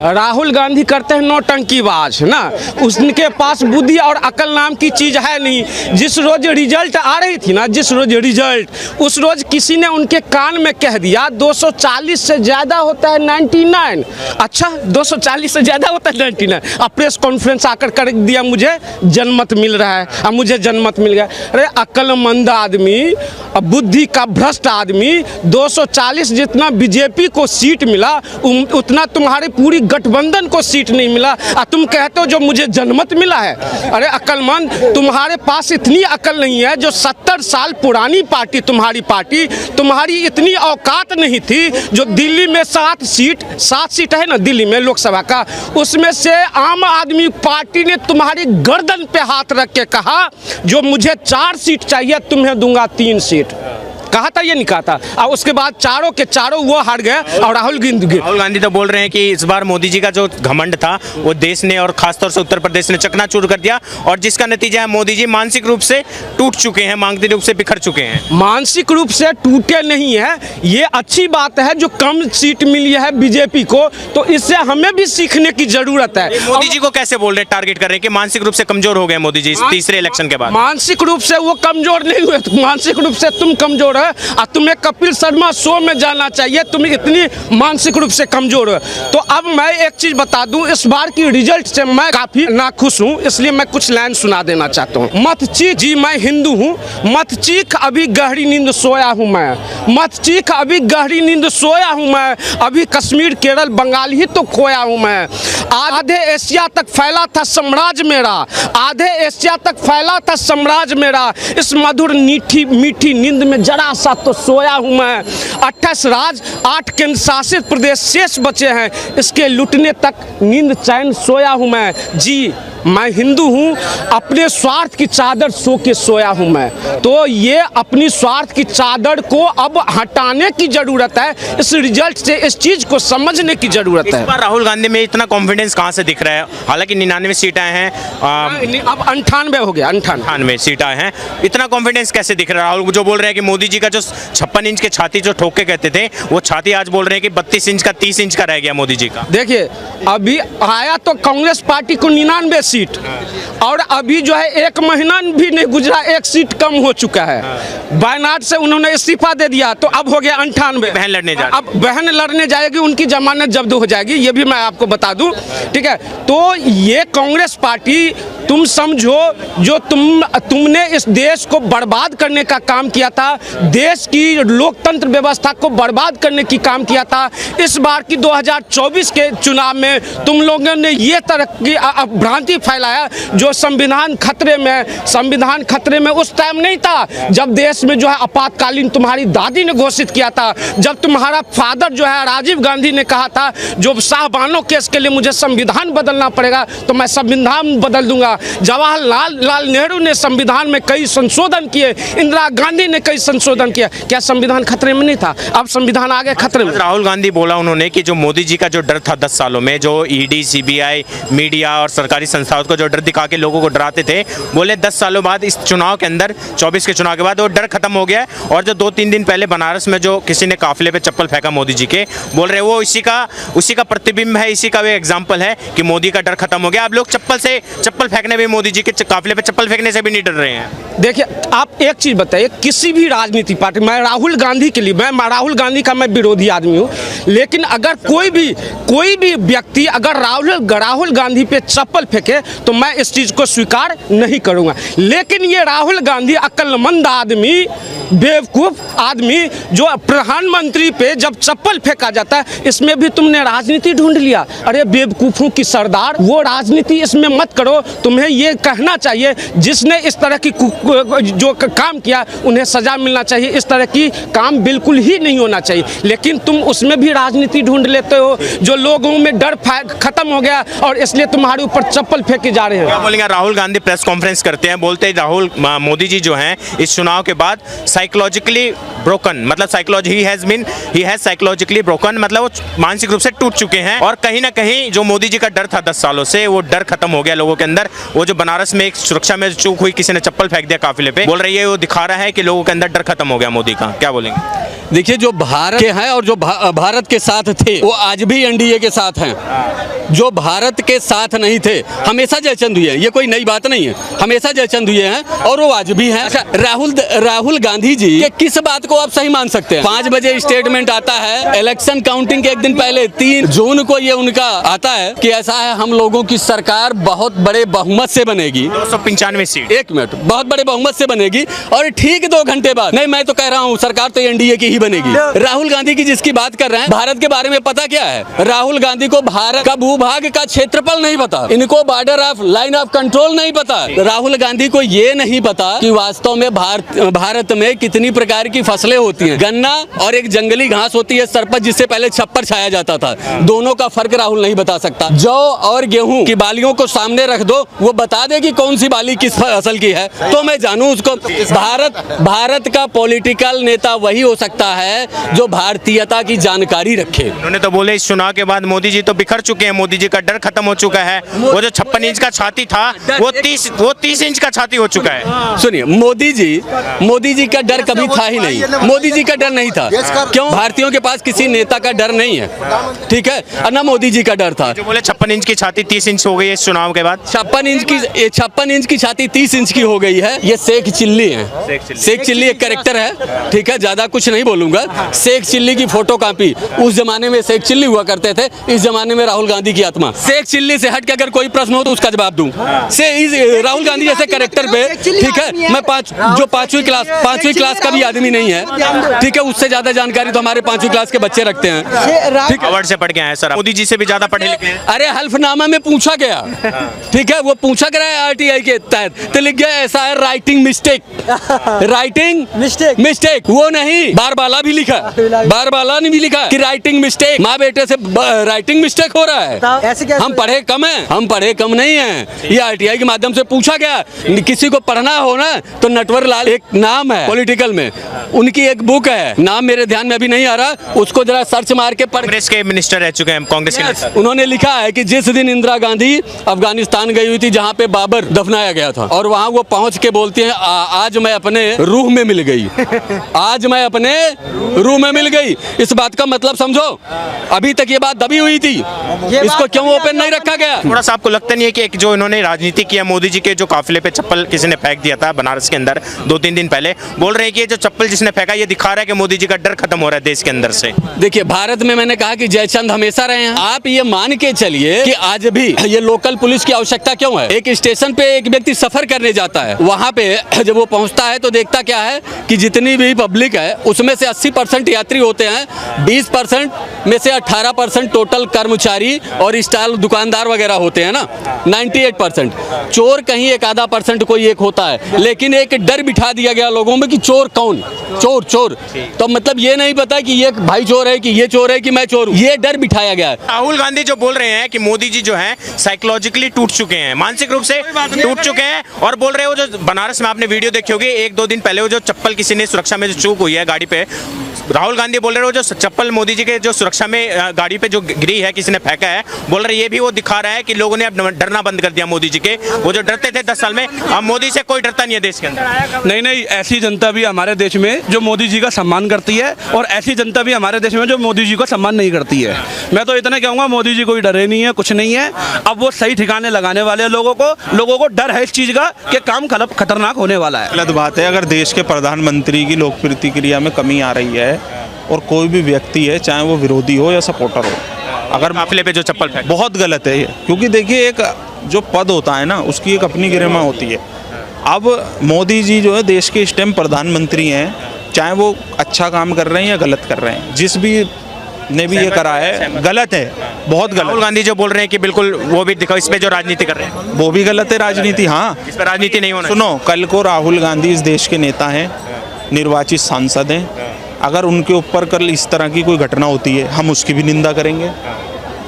राहुल गांधी करते हैं नौटंकीबाज ना, उसके पास बुद्धि और अकल नाम की चीज़ है नहीं। जिस रोज रिजल्ट आ रही थी ना, जिस रोज रिजल्ट, उस रोज किसी ने उनके कान में कह दिया 240 से ज़्यादा होता है 99। अच्छा 240 से ज़्यादा होता है 99। अब प्रेस कॉन्फ्रेंस आकर कर दिया मुझे जनमत मिल रहा है, अब मुझे जनमत मिल गया। अरे अक्लमंद आदमी, बुद्धि का भ्रष्ट आदमी, 240 जितना बीजेपी को सीट मिला उतना तुम्हारी पूरी गठबंधन को सीट नहीं मिला, और तुम कहते हो जो मुझे जनमत मिला है। अरे अक्लमंद, तुम्हारे पास इतनी अकल नहीं है। जो 70 साल पुरानी पार्टी, तुम्हारी पार्टी, तुम्हारी इतनी औकात नहीं थी जो दिल्ली में 7 सीट है ना दिल्ली में लोकसभा का, उसमें से आम आदमी पार्टी ने तुम्हारी गर्दन पे हाथ रख के कहा जो मुझे 4 सीट चाहिए, तुम्हें दूंगा 3 सीट। कहा था, ये नहीं कहा था। और उसके बाद चारों के चारों वो हार गए। और राहुल गांधी तो बोल रहे हैं कि इस बार मोदी जी का जो घमंड था वो देश ने और खासतौर से उत्तर प्रदेश ने चकनाचूर कर दिया, और जिसका नतीजा है मोदी जी मानसिक रूप से टूट चुके हैं, मानसिक रूप से बिखर चुके हैं। मानसिक रूप से टूटे नहीं है, ये अच्छी बात है जो कम सीट मिली है बीजेपी को, तो इससे हमें भी सीखने की जरूरत है। मोदी जी को कैसे बोल रहे हैं, टारगेट कर रहे हैं कि मानसिक रूप से कमजोर हो गए मोदी जी इस तीसरे इलेक्शन के बाद? मानसिक रूप से वो कमजोर नहीं हुए, मानसिक रूप से तुम कमजोर है। और तुम्हें कपिल शर्मा शो में जाना चाहिए, तुम इतनी मानसिक रूप से कमजोर हो। तो अब मैं एक चीज बता दूं, इस बार की रिजल्ट से मैं काफी नाखुश हूं, इसलिए मैं कुछ लाइन सुना देना चाहता हूं। मत चीख जी मैं हिंदू हूं, मत चीख अभी गहरी नींद सोया हूं मैं, मत चीख अभी गहरी नींद सोया हूं मैं, अभी कश्मीर केरल बंगाल ही तो खोया हूं मैं। आधे एशिया तक फैला था साम्राज्य मेरा, आधे एशिया तक फैला था साम्राज्य मेरा, इस मधुर मीठी मीठी नींद में जरा सा तो सोया हूं मैं। 28 राज्य 8 केंद्र शासित प्रदेश शेष बचे हैं, इसके लुटने तक नींद चैन सोया हूं मैं। जी मैं हिंदू हूं, अपने स्वार्थ की चादर सो के सोया हूं मैं। तो ये अपनी स्वार्थ की चादर को अब हटाने की जरूरत है, इस रिजल्ट से इस चीज को समझने की जरूरत है। इस बार राहुल गांधी में इतना कॉन्फिडेंस कहां से दिख रहा है? हालांकि 99 सीटें हैं, अब 98 हो गया, 98 सीटें हैं, इतना कॉन्फिडेंस कैसे दिख रहा है? राहुल जो बोल रहे हैं कि मोदी जी का जो 56 इंच के छाती जो ठोक के कहते थे, वो छाती आज बोल रहे हैं कि 32 इंच का 30 इंच का रह गया मोदी जी का। देखिए अभी आया तो कांग्रेस पार्टी को 99 सीट, और अभी जो है 1 महीना भी नहीं गुजरा 1 सीट कम हो चुका है। वायनाड से उन्होंने इस्तीफा दे दिया, तो अब हो गया 98। बहन लड़ने जा, अब बहन लड़ने जाएगी, उनकी जमानत जब्त हो जाएगी, ये भी मैं आपको बता दूं, ठीक है। तो ये कांग्रेस पार्टी, तुम समझो जो तुमने इस देश को बर्बाद करने का काम किया था, देश की लोकतंत्र व्यवस्था को बर्बाद करने की काम किया था। इस बार की 2024 के चुनाव में तुम लोगों ने ये तरह की भ्रांति फैलाया जो संविधान खतरे में, संविधान खतरे में उस टाइम नहीं था जब देश में जो है आपातकालीन तुम्हारी दादी ने घोषित किया था, जब तुम्हारा फादर जो है राजीव गांधी ने कहा था जो शाहबानो केस के लिए मुझे संविधान बदलना पड़ेगा तो मैं संविधान बदल दूंगा। जवाहरलाल नेहरू ने संविधान में कई संशोधन किए, इंदिरा गांधी ने कई संशोधन किया, क्या संविधान खतरे में नहीं था? अब संविधान आ गया खतरे में। राहुल गांधी बोला उन्होंने कि जो मोदी जी का जो डर था 10 सालों में, जो ईडी, सीबीआई, मीडिया और सरकारी संस्थाओं को जो डर दिखा के लोगों को डराते थे, बोले 10 सालों बाद इस चुनाव के अंदर, 24 के चुनाव के बाद वो डर खत्म हो गया है। और जो 2-3 दिन पहले बनारस में जो किसी ने काफिले पे चप्पल फेंका मोदी जी के, बोल रहे वो उसी का प्रतिबिंब है, इसी का वे एग्जाम्पल है कि मोदी का डर खत्म हो गया। अब लोग चप्पल फेंकने भी, मोदी जी के काफिले पे चप्पल फेंकने से भी नहीं डर रहे हैं। देखिए आप एक चीज बताइए, किसी भी राजनीतिक पार्टी, मैं राहुल गांधी के लिए, मैं राहुल गांधी का मैं विरोधी आदमी हूँ, लेकिन अगर कोई भी व्यक्ति अगर राहुल गांधी पे चप्पल फेंके तो मैं इस चीज को स्वीकार नहीं करूंगा। लेकिन ये राहुल गांधी अक्लमंद आदमी, बेवकूफ आदमी, जो प्रधानमंत्री पे जब चप्पल फेंका जाता है, इसमें भी तुमने राजनीति ढूंढ लिया। अरे बेवकूफों की सरदार, वो राजनीति इसमें मत करो। तुम्हें ये कहना चाहिए जिसने इस तरह की जो काम किया उन्हें सजा मिलना चाहिए, इस तरह की काम बिल्कुल ही नहीं होना चाहिए। लेकिन तुम उसमें भी राजनीति ढूंढ लेते हो, जो लोगों में डर खत्म हो गया और इसलिए तुम्हारे ऊपर चप्पल फेंके जा रहे हैं। क्या बोलेंगे? राहुल गांधी प्रेस कॉन्फ्रेंस करते हैं, बोलते हैं राहुल मोदी जी जो हैं इस चुनाव के बाद साइकोलॉजिकली ब्रोकन, मतलब ही हैज साइकोलॉजिकली ब्रोकन, मतलब वो मानसिक रूप से टूट चुके हैं। और कहीं ना कहीं जो मोदी जी का डर था 10 सालों से, वो डर खत्म हो गया लोगों के अंदर। वो जो बनारस में एक सुरक्षा में चूक हुई, किसी ने चप्पल फेंक दिया काफिले पे, बोल रही है वो दिखा रहा है कि लोगों के अंदर डर खत्म हो गया मोदी का। क्या बोलेंगे? देखिए, जो भारत के हैं और जो भारत के साथ थे वो आज भी एनडीए के साथ हैं। जो भारत के साथ नहीं थे हमेशा जयचंद हुए हैं, ये कोई नई बात नहीं है, हमेशा जयचंद हुए हैं और वो आज भी हैं। अच्छा, राहुल गांधी जी के किस बात को आप सही मान सकते हैं? 5 बजे स्टेटमेंट आता है, इलेक्शन काउंटिंग के एक दिन पहले 3 जून को ये उनका आता है कि ऐसा है, हम लोगों की सरकार बहुत बड़े बहुमत से बनेगी, 295 सीट। 1 मिनट, बहुत बड़े बहुमत से बनेगी। और ठीक 2 घंटे बाद, नहीं मैं तो कह रहा हूँ सरकार तो एनडीए की ही बनेगी। राहुल गांधी की जिसकी बात कर रहे हैं, भारत के बारे में पता क्या है? राहुल गांधी को भारत का भूभाग का क्षेत्रफल नहीं पता, इनको border of line of control नहीं पता। राहुल गांधी को ये नहीं पता कि वास्तव में भारत में कितनी प्रकार की फसलें होती हैं। गन्ना और एक जंगली घास होती है सरपत, जिससे पहले छप्पर छाया जाता था, दोनों का फर्क राहुल नहीं बता सकता। जौ और गेहूं की बालियों को सामने रख दो, वो बता दे कि कौन सी बाली किस फसल की है, तो मैं जानूं उसको। भारत का पॉलिटिकल नेता वही हो सकता है जो भारतीयता की जानकारी रखे। उन्होंने तो बोले इस चुनाव के बाद मोदी जी तो बिखर चुके हैं, मोदी जी का डर खत्म हो चुका है। वो जो 56 इंच का छाती था वो 30 इंच का छाती हो चुका है। सुनिए, मोदी जी का डर कभी था ही नहीं, मोदी जी का डर नहीं था। क्यों? भारतीयों के पास किसी नेता का डर नहीं है, ठीक है, और ना मोदी जी का डर था। जो बोले 56 इंच की छाती 30 इंच हो गई है इस चुनाव के बाद। 56 इंच की छाती 30 इंच की हो गई है, ये शेख चिल्ली है। शेख चिल्ली एक कैरेक्टर है, ठीक है, ज्यादा कुछ नहीं बोलूंगा। शेख चिल्ली की फोटो कॉपी, उस जमाने में शेख चिल्ली हुआ करते थे, इस जमाने में राहुल गांधी की आत्मा। शेख चिल्ली से हट के अगर कोई प्रश्न हो तो उसका जवाब दूं। राहुल गांधी जैसे कैरेक्टर पे, ठीक है, मैं जो 5वीं क्लास का भी आदमी नहीं है, ठीक है, उससे ज्यादा जानकारी तो हमारे 5वीं क्लास के बच्चे रखते हैं, ठीक है। अवार्ड से पढ़ के आए सर, मोदी जी से भी ज्यादा पढ़े लिखे हैं। अरे हल्फनामा में पूछा गया, ठीक है, वो पूछा गया आरटीआई के तहत, तो लिख गया ऐसा है राइटिंग मिस्टेक, वो नहीं, बारबाला भी लिखा, बारबाला ने भी लिखा कि राइटिंग मिस्टेक, माँ बेटे से राइटिंग मिस्टेक हो रहा है। हम पढ़े कम हैं, हम पढ़े कम नहीं हैं, ये आरटीआई के माध्यम से पूछा गया। किसी को पढ़ना हो ना तो नटवर लाल एक नाम है पॉलिटिकल में, उनकी एक बुक है, नाम मेरे ध्यान में अभी नहीं आ रहा, उसको जरा सर्च मार के पढ़। कांग्रेस के मिनिस्टर रह चुके हैं, कांग्रेस के। उन्होंने लिखा है कि जिस दिन इंदिरा गांधी अफगानिस्तान गई हुई थी, जहाँ पे बाबर दफनाया गया था, और वहाँ वो पहुँच के बोलती हैं आज मैं अपने रूह में मिल गई, आज मैं अपने रूह में मिल गई। इस बात का मतलब समझो, अभी तक ये बात दबी हुई थी, इसको क्यों ओपन नहीं रखा गया? थोड़ा सा आपको लगता नहीं है कि एक जो इन्होंने राजनीति किया, मोदी जी के जो काफिले पे चप्पल किसी ने फेंक दिया था बनारस के अंदर 2-3 दिन पहले, बोल रहे हैं कि ये जो चप्पल जिसने फेंका ये दिखा रहा है कि मोदी जी का डर खत्म हो रहा है देश के अंदर से। देखिए, भारत में मैंने कहा कि जयचंद हमेशा रहे हैं। आप ये मान के चलिए कि आज भी ये लोकल पुलिस की आवश्यकता क्यों है? एक स्टेशन पे एक व्यक्ति सफर करने जाता है, वहाँ पे जब वो पहुँचता है तो देखता क्या है कि जितनी भी पब्लिक है उसमें से 80% यात्री होते हैं, 20% में से 18% टोटल कर्मचारी और स्टॉल दुकानदार वगैरह होते हैं ना, 98%। चोर कहीं 1-आधा% कोई एक होता है, लेकिन एक डर बिठा दिया गया लोगों में कि चोर कौन, चोर। तो मतलब ये नहीं पता कि ये भाई चोर है, कि ये चोर है, कि मैं चोर हूँ, ये डर बिठाया गया है। राहुल गांधी जो बोल रहे हैं कि मोदी जी जो है साइकोलॉजिकली टूट चुके हैं, मानसिक रूप से टूट चुके हैं, और बोल रहे हो जो बनारस में आपने वीडियो देखी होगी 1-2 दिन पहले, वो जो चप्पल किसी ने सुरक्षा में जो चूक हुई है गाड़ी पे, राहुल गांधी बोल रहे हो जो चप्पल मोदी जी के जो सुरक्षा में गाड़ी पे जो गिरी है किसी ने फेंका है, बोल रहे ये भी वो दिखा रहा है कि लोगों ने अब डरना बंद कर दिया मोदी जी के। वो जो डरते थे 10 साल में, अब मोदी से कोई डरता नहीं है देश के अंदर। नहीं, ऐसी जनता भी हमारे देश में जो मोदी जी का सम्मान करती है, और ऐसी जनता भी हमारे देश में जो मोदी जी का सम्मान नहीं करती है। मैं तो इतना कहूँगा, मोदी जी कोई डरे नहीं है, कुछ नहीं है। अब वो सही ठिकाने लगाने वाले लोगों को डर है इस चीज़ का कि काम खतरनाक होने वाला है। गलत बात है। अगर देश के प्रधानमंत्री की लोक प्रतिक्रिया में कमी आ रही है, और कोई भी व्यक्ति है, चाहे वो विरोधी हो या सपोर्टर हो, अगर काफिले पे जो चप्पल फेंक, बहुत गलत है ये। क्योंकि देखिए, एक जो पद होता है ना, उसकी एक अपनी गरिमा होती है। अब मोदी जी जो है देश के इस टाइम प्रधानमंत्री हैं, चाहे वो अच्छा काम कर रहे हैं या गलत कर रहे हैं, जिस भी ने भी ये करा है गलत है, बहुत गलत। राहुल गांधी जो बोल रहे हैं कि बिल्कुल वो भी दिखाओ, इस पे जो राजनीति कर रहे हैं वो भी गलत है राजनीति। हाँ, इस पर राजनीति नहीं होना। सुनो, कल को राहुल गांधी इस देश के नेता हैं, निर्वाचित सांसद हैं, अगर उनके ऊपर कल इस तरह की कोई घटना होती है, हम उसकी भी निंदा करेंगे।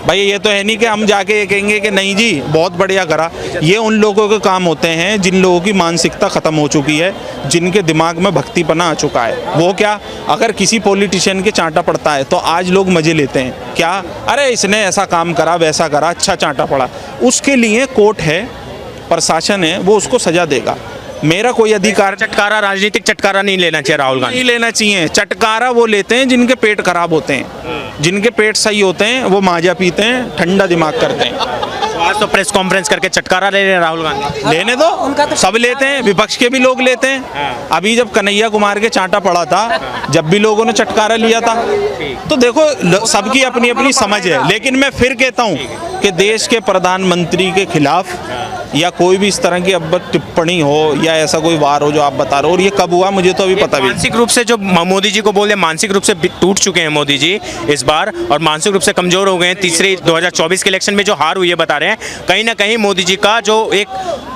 भाई ये तो है नहीं कि हम जाके ये कहेंगे कि नहीं जी बहुत बढ़िया करा। ये उन लोगों के काम होते हैं जिन लोगों की मानसिकता ख़त्म हो चुकी है, जिनके दिमाग में भक्तिपना आ चुका है। वो क्या, अगर किसी पॉलिटिशियन के चांटा पड़ता है तो आज लोग मज़े लेते हैं, क्या अरे इसने ऐसा काम करा, वैसा करा, अच्छा चांटा पड़ा। उसके लिए कोर्ट है, प्रशासन है वो उसको सजा देगा। मेरा कोई अधिकार चटकारा, राजनीतिक चटकारा नहीं लेना चाहिए राहुल गांधी। नहीं लेना चाहिए। चटकारा वो लेते हैं जिनके पेट खराब होते हैं, जिनके पेट सही होते हैं वो माजा पीते हैं, ठंडा दिमाग करते हैं। आज तो प्रेस कॉन्फ्रेंस करके चटकारा ले रहे हैं राहुल गांधी। लेने दो, सब लेते हैं, विपक्ष के भी लोग लेते हैं। अभी जब कन्हैया कुमार के चांटा पड़ा था, जब भी लोगों ने चटकारा लिया था। तो देखो सबकी अपनी अपनी समझ है, लेकिन मैं फिर कहता हूँ कि देश के प्रधानमंत्री के खिलाफ या कोई भी इस तरह की अब टिप्पणी हो या ऐसा कोई वार हो जो आप बता रहे हो, और ये कब हुआ मुझे तो अभी पता भी नहीं। मानसिक रूप से जो मोदी जी को बोले, मानसिक रूप से टूट चुके हैं मोदी जी इस बार, और मानसिक रूप से कमजोर हो गए हैं। तीसरे 2024 के इलेक्शन में जो हार हुई है बता रहे हैं, कहीं ना कहीं मोदी जी का जो एक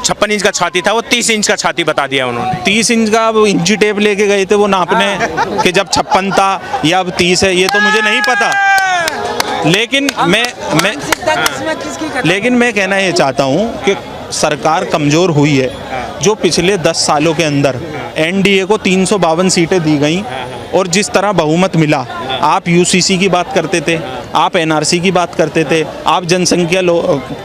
56 इंच का छाती था वो 30 इंच का छाती बता दिया उन्होंने। 30 इंच का वो इंची टेप लेके गए थे वो नापने कि जब 56 था या अब 30 है, ये तो मुझे नहीं पता। लेकिन मैं कहना ये चाहता हूँ कि सरकार कमज़ोर हुई है। जो पिछले 10 सालों के अंदर एनडीए को 352 सीटें दी गई और जिस तरह बहुमत मिला, आप यूसीसी की बात करते थे, आप एनआरसी की बात करते थे, आप जनसंख्या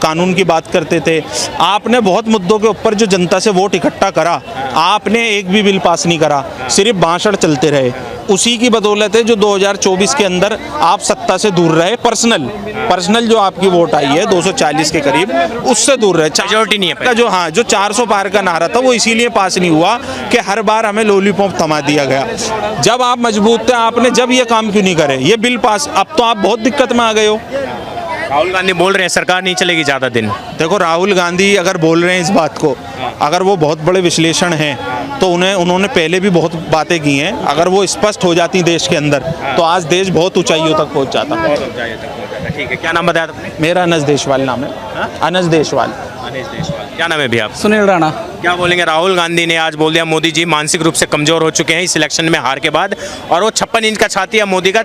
कानून की बात करते थे, आपने बहुत मुद्दों के ऊपर जो जनता से वोट इकट्ठा करा, आपने एक भी बिल पास नहीं करा, सिर्फ भाषण चलते रहे। उसी की बदौलत है जो 2024 के अंदर आप सत्ता से दूर रहे। पर्सनल जो आपकी वोट आई है 240 के करीब, उससे दूर रहे। मेजॉरिटी नहीं है जो 400 पार का नारा था वो इसीलिए पास नहीं हुआ कि हर बार हमें लॉलीपॉप थमा दिया गया। जब आप मजबूत थे, आपने जब ये काम क्यों नहीं करे, ये बिल पास। अब तो आप बहुत दिक्कत में आ गए हो। राहुल गांधी बोल रहे हैं सरकार नहीं चलेगी ज़्यादा दिन। देखो राहुल गांधी अगर बोल रहे हैं इस बात को, अगर वो बहुत बड़े विश्लेषण हैं तो उन्होंने पहले भी बहुत बातें की हैं। अगर वो स्पष्ट हो जाती देश के अंदर तो आज देश बहुत ऊंचाइयों तक पहुंच जाता। ठीक है, क्या नाम बताया आपने? मेरा अनस देशवाल नाम है। अनस देशवाल। क्या नाम है भैया आप? सुनील राणा। क्या बोलेंगे? राहुल गांधी ने आज बोल दिया मोदी जी मानसिक रूप से कमजोर हो चुके हैं इस इलेक्शन में हार के बाद, और वो 56 इंच का छाती है मोदी का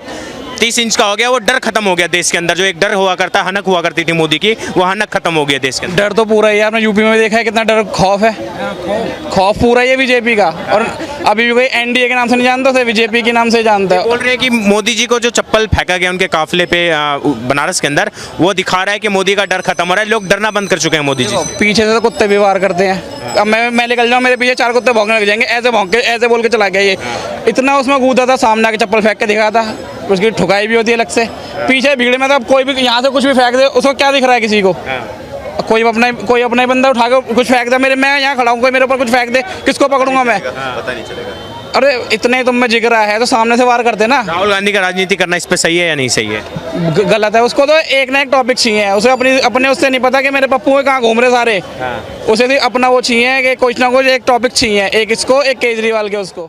30 इंच का हो गया। वो डर खत्म हो गया देश के अंदर, जो एक डर हुआ करता, हनक हुआ करती थी मोदी की, वो हनक खत्म हो गया देश के अंदर। डर तो पूरा ही है, आपने यूपी में देखा है कितना डर, खौफ है, खौफ पूरा ही है बीजेपी का। और अभी भी कोई एनडीए के नाम से नहीं जानता, उसे बीजेपी के नाम से जानता है। बोल रहे हैं कि मोदी जी को जो चप्पल फेंका गया उनके काफिले पे बनारस के अंदर, वो दिखा रहा है कि मोदी का डर खत्म हो रहा है, लोग डरना बंद कर चुके हैं मोदी जी। पीछे से तो कुत्ते भी वार करते हैं। अब मैं निकल जाऊँ, मेरे पीछे 4 कुत्ते भौंकने लग जाएंगे, ऐसे भौंक के ऐसे बोल के चला गया। ये इतना उसमें कूदा था, सामने आके चप्पल फेंक के दिखा था, उसकी ठुकाई भी होती है अलग से। पीछे भीड़ में तो अब कोई भी यहाँ से कुछ भी फेंक दे, उसको क्या दिख रहा है किसी को? कोई अपना ही बंदा उठा के कुछ फेंक दे, मैं यहाँ खड़ा हूँ, कोई मेरे ऊपर कुछ फेंक दे, किसको पकड़ूंगा मैं? पता नहीं चलेगा। अरे इतने तुम में जिगरा है तो सामने से वार करते ना। राहुल गांधी का राजनीति करना इस पे सही है या नहीं सही है? गलत है। उसको तो एक ना एक टॉपिक चाहिए, उसे अपने उससे नहीं पता कि मेरे पप्पू कहाँ घूम रहे सारे। उसे भी अपना वो चाहिए कि कुछ ना कुछ एक टॉपिक चाहिए, एक इसको, एक केजरीवाल के उसको।